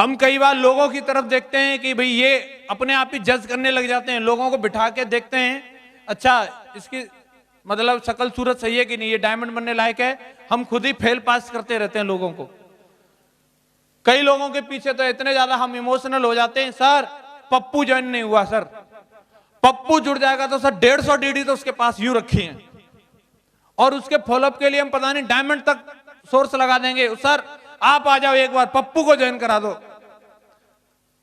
हम कई बार लोगों की तरफ देखते हैं कि भाई ये अपने आप ही जज करने लग जाते हैं, लोगों को बिठा के देखते हैं, अच्छा इसकी मतलब शकल सूरत सही है कि नहीं, ये डायमंड बनने लायक है। हम खुद ही फेल पास करते रहते हैं लोगों को। कई लोगों के पीछे तो इतने ज्यादा हम इमोशनल हो जाते हैं, सर पप्पू ज्वाइन नहीं हुआ, सर पप्पू जुड़ जाएगा तो सर 150 डीडी तो उसके पास यूं रखी है, और उसके फॉलोअप के लिए हम पता नहीं डायमंड तक सोर्स लगा देंगे, सर आप आ जाओ एक बार पप्पू को ज्वाइन करा दो।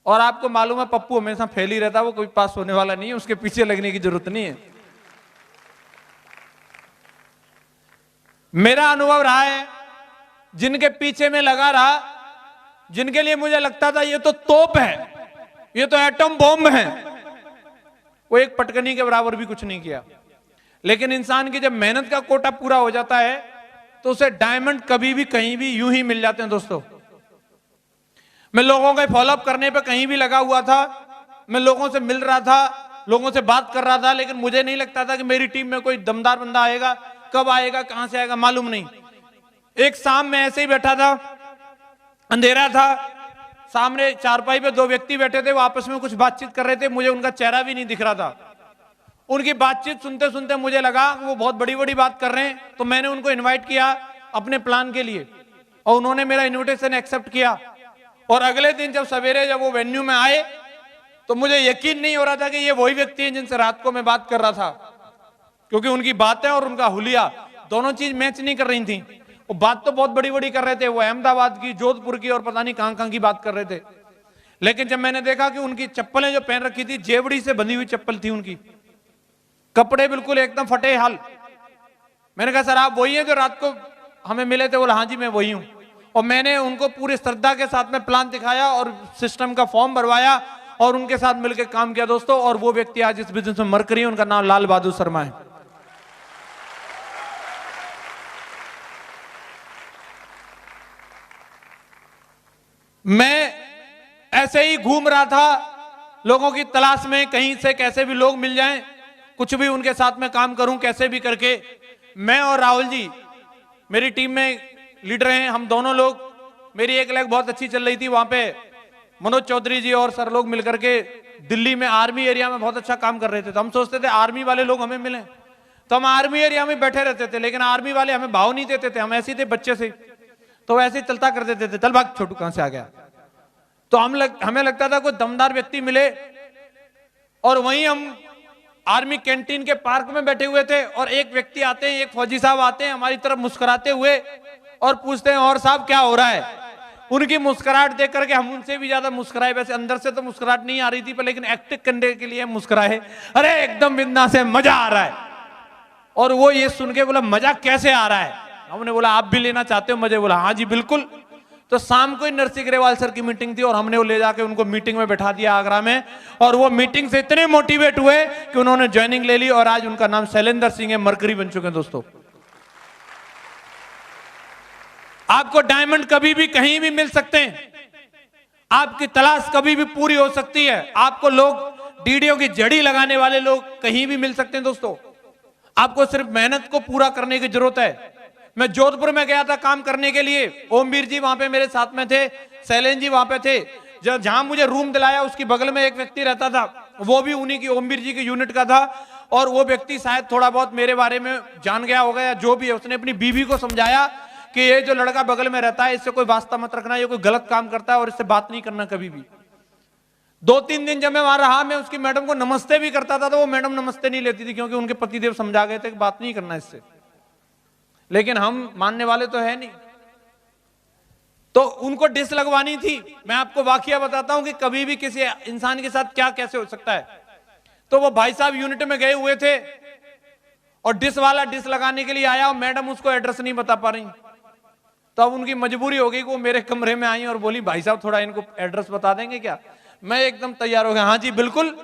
और आपको मालूम है पप्पू हमेशा फेल ही रहता है, वो कोई पास होने वाला नहीं है, उसके पीछे लगने की जरूरत नहीं है। मेरा अनुभव रहा है, जिनके पीछे में लगा रहा, जिनके लिए मुझे लगता था ये तो तोप है, ये तो एटम बॉम्ब है, वो एक पटकनी के बराबर भी कुछ नहीं किया। लेकिन इंसान की जब मेहनत का कोटा पूरा हो जाता है तो उसे डायमंड कभी भी कहीं भी यूं ही मिल जाते हैं। दोस्तों, मैं लोगों के फॉलोअप करने पे कहीं भी लगा हुआ था, मैं लोगों से मिल रहा था, लोगों से बात कर रहा था, लेकिन मुझे नहीं लगता था कि मेरी टीम में कोई दमदार बंदा आएगा। कब आएगा, कहां से आएगा, मालूम नहीं। एक शाम में ऐसे ही बैठा था, अंधेरा था, सामने चारपाई पे 2 व्यक्ति बैठे थे, वो आपस में कुछ बातचीत कर रहे थे, मुझे उनका चेहरा भी नहीं दिख रहा था। उनकी बातचीत सुनते सुनते मुझे लगा वो बहुत बड़ी बड़ी बात कर रहे हैं, तो मैंने उनको इनवाइट किया अपने प्लान के लिए, और उन्होंने मेरा इनविटेशन एक्सेप्ट किया। और अगले दिन जब सवेरे जब वो वेन्यू में आए तो मुझे यकीन नहीं हो रहा था कि ये वही व्यक्ति हैं जिनसे रात को मैं बात कर रहा था, क्योंकि उनकी बातें और उनका हुलिया दोनों चीज मैच नहीं कर रही थी। वो बात तो बहुत बड़ी बड़ी कर रहे थे, वो अहमदाबाद की, जोधपुर की और पता नहीं कहां कहां की बात कर रहे थे। लेकिन जब मैंने देखा कि उनकी चप्पलें जो पहन रखी थी, जेवड़ी से बंधी हुई चप्पल थी उनकी, कपड़े बिल्कुल एकदम फटे हाल। मैंने कहा सर आप वही हैं जो रात को हमें मिले थे? बोला हाँ जी मैं वही हूं। और मैंने उनको पूरी श्रद्धा के साथ में प्लान दिखाया और सिस्टम का फॉर्म भरवाया और उनके साथ मिलकर काम किया दोस्तों। और वो व्यक्ति आज इस बिजनेस में मरकरी है, उनका नाम लाल बहादुर शर्मा है। मैं ऐसे ही घूम रहा था लोगों की तलाश में, कहीं से कैसे भी लोग मिल जाएं, कुछ भी उनके साथ में काम करूं कैसे भी करके। मैं और राहुल जी मेरी टीम में लीडर हैं, हम दोनों लोग, मेरी एक लेग बहुत अच्छी चल रही थी, वहां पे मनोज चौधरी जी और सर लोग मिलकर के दिल्ली में आर्मी एरिया में बहुत अच्छा काम कर रहे थे। तो हम सोचते थे आर्मी वाले लोग हमें मिले, तो हम आर्मी एरिया में बैठे रहते थे, लेकिन आर्मी वाले हमें भाव नहीं देते थे, हम ऐसे ही थे बच्चे से, तो ऐसे ही चलता कर देते थे, चल भाग छोटू कहां से आ गया। तो हमें लगता था कोई दमदार व्यक्ति मिले, और वहीं हम आर्मी कैंटीन के पार्क में बैठे हुए थे और एक व्यक्ति आते हैं, एक फौजी साहब आते हैं हमारी तरफ मुस्कुराते हुए और पूछते हैं और साहब क्या हो रहा है। उनकी मुस्कुराहट देख करके हम उनसे भी ज्यादा मुस्कुराए, वैसे अंदर से तो मुस्कुराहट नहीं आ रही थी पर लेकिन एक्टिंग करने के लिए मुस्कुराए, अरे एकदम बिंदास है, मजा आ रहा है। और वो ये सुन के बोला मजा कैसे आ रहा है? हमने बोला आप भी लेना चाहते हो मजे? बोला हाँ जी बिल्कुल। तो शाम को ही नरसिंह ग्रेवाल सर की मीटिंग थी और हमने वो ले जाके उनको मीटिंग में बैठा दिया आगरा में, और वो मीटिंग से इतने मोटिवेट हुए कि उन्होंने ज्वाइनिंग ले ली और आज उनका नाम शैलेंद्र सिंह है, मरकरी बन चुके हैं। दोस्तों, आपको डायमंड कभी भी कहीं भी मिल सकते हैं, आपकी तलाश कभी भी पूरी हो सकती है, आपको लोग डीडीओ की जड़ी लगाने वाले लोग कहीं भी मिल सकते हैं। दोस्तों, आपको सिर्फ मेहनत को पूरा करने की जरूरत है। मैं जोधपुर में गया था काम करने के लिए, ओमवीर जी वहां पे मेरे साथ में थे, शैलेंद्र जी वहां पे थे। जहां मुझे रूम दिलाया उसकी बगल में एक व्यक्ति रहता था, वो भी उन्हीं की ओमवीर जी की यूनिट का था, और वो व्यक्ति शायद थोड़ा बहुत मेरे बारे में जान गया होगा या जो भी है। उसने अपनी बीवी को समझाया कि ये जो लड़का बगल में रहता है इससे कोई वास्ता मत रखना, ये कोई गलत काम करता है और इससे बात नहीं करना कभी भी। 2-3 दिन जब मैं वहां रहा, मैं उसकी मैडम को नमस्ते भी करता था तो वो मैडम नमस्ते नहीं लेती थी, क्योंकि उनके पतिदेव समझा गए थे कि बात नहीं करना इससे। लेकिन हम मानने वाले तो है नहीं, तो उनको डिस लगवानी थी। मैं आपको वाकया बताता हूं कि कभी भी किसी इंसान के साथ क्या कैसे हो सकता है। तो वो भाई साहब यूनिट में गए हुए थे और डिस वाला डिस लगाने के लिए आया और मैडम उसको एड्रेस नहीं बता पा रही, तो अब उनकी मजबूरी हो गई कि वो मेरे कमरे में आई और बोली भाई साहब थोड़ा इनको एड्रेस बता देंगे क्या? मैं एकदम तैयार हो गया, हाँ जी बिल्कुल।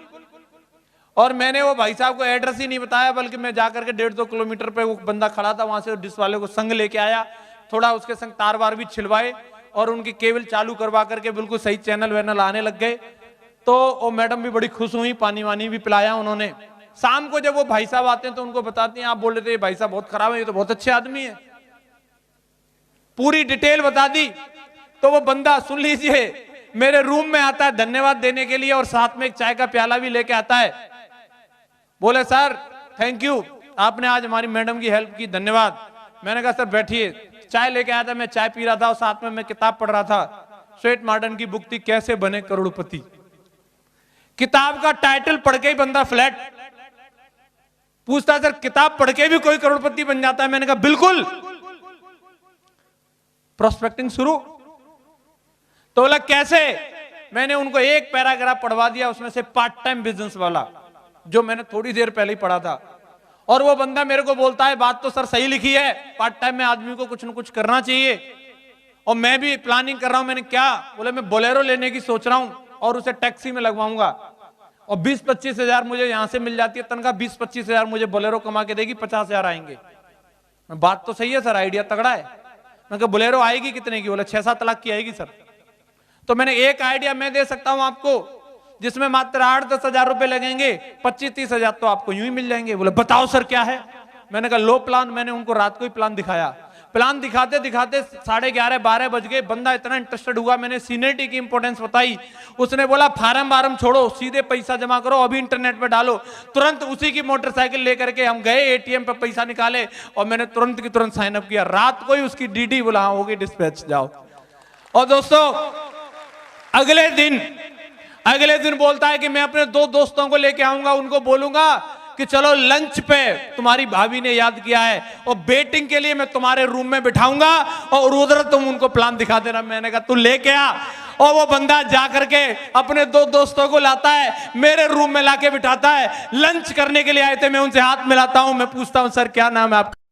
और मैंने वो भाई साहब को एड्रेस ही नहीं बताया, बल्कि मैं जाकर के 1.5-2 किलोमीटर पे वो बंदा खड़ा था, वहां से डिस वाले को संग लेके आया, थोड़ा उसके संग तार वार भी छिलवाए और उनकी केबल चालू करवा करके बिल्कुल सही चैनल वैनल आने लग गए। तो वो मैडम भी बड़ी खुश हुई, पानी वानी भी पिलाया उन्होंने। शाम को जब वो भाई साहब आते हैं तो उनको बताते हैं आप बोल रहे थे भाई साहब बहुत खराब है, ये तो बहुत अच्छे आदमी है, पूरी डिटेल बता दी। तो वो बंदा सुन लीजिए, मेरे रूम में आता है धन्यवाद देने के लिए और साथ में एक चाय का प्याला भी लेके आता है। बोले सर थैंक यू, आपने आज हमारी मैडम की हेल्प की, धन्यवाद। मैंने कहा सर बैठिए। चाय लेके आया था, मैं चाय पी रहा था और साथ में मैं किताब पढ़ रहा था। स्वेट मार्टन की बुक थी कैसे बने करोड़पति। किताब का टाइटल पढ़ के ही बंदा फ्लैट। पूछता सर किताब पढ़ के भी कोई करोड़पति बन जाता है? मैंने कहा बिल्कुल। प्रोस्पेक्टिंग शुरू। तो बोला कैसे? मैंने उनको एक पैराग्राफ पढ़वा दिया उसमें से पार्ट टाइम बिजनेस वाला, जो मैंने थोड़ी देर पहले ही पढ़ा था। और वो बंदा मेरे को बोलता है बात तो सर सही लिखी है, पार्ट टाइम में आदमी को कुछ ना कुछ करना चाहिए और मैं भी प्लानिंग कर रहा हूं। मैंने क्या? बोले मैं बोलेरो लेने की सोच रहा हूं और उसे टैक्सी में लगवाऊंगा और 20-25 हजार मुझे यहां से मिल जाती है तनख्वाह, 20-25 हजार मुझे बोलेरो कमा के देगी, 50 हजार आएंगे। बात तो सही है सर, आइडिया तगड़ा है। मैं कहा बोलेरो आएगी कितने की? बोले 6-7 लाख की आएगी सर। तो मैंने एक आइडिया मैं दे सकता हूं आपको जिसमें मात्र 8-10 हजार रुपए लगेंगे, 25-30 हजार तो आपको यूं ही मिल जाएंगे। बोले बताओ सर क्या है? मैंने कहा लो प्लान। मैंने उनको रात को ही प्लान दिखाया। प्लान दिखाते दिखाते 11:30-12 बज गए। बंदा इतना इंटरेस्टेड हुआ, मैंने सीनियरिटी की इंपॉर्टेंस बताई। उसने बोला फार्म वारम छोड़ो, सीधे पैसा जमा करो, अभी इंटरनेट पे डालो। तुरंत उसी की मोटरसाइकिल लेकर के हम गए, एटीएम पे पैसा निकाले और मैंने तुरंत की तुरंत साइन अप किया। रात को ही उसकी डीडी बोला हाँ होगी डिस्पैच, जाओ। और दोस्तों अगले दिन बोलता है कि मैं अपने 2 दोस्तों को लेके आऊंगा, उनको बोलूंगा कि चलो लंच पे तुम्हारी भाभी ने याद किया है और बेटिंग के लिए मैं तुम्हारे रूम में बिठाऊंगा और उधर तुम उनको प्लान दिखा देना। मैंने कहा तू लेके आ। और वो बंदा जा करके अपने 2 दोस्तों को लाता है, मेरे रूम में लाके बिठाता है। लंच करने के लिए आए थे, मैं उनसे हाथ मिलाता हूं, मैं पूछता हूं सर क्या नाम है आपका?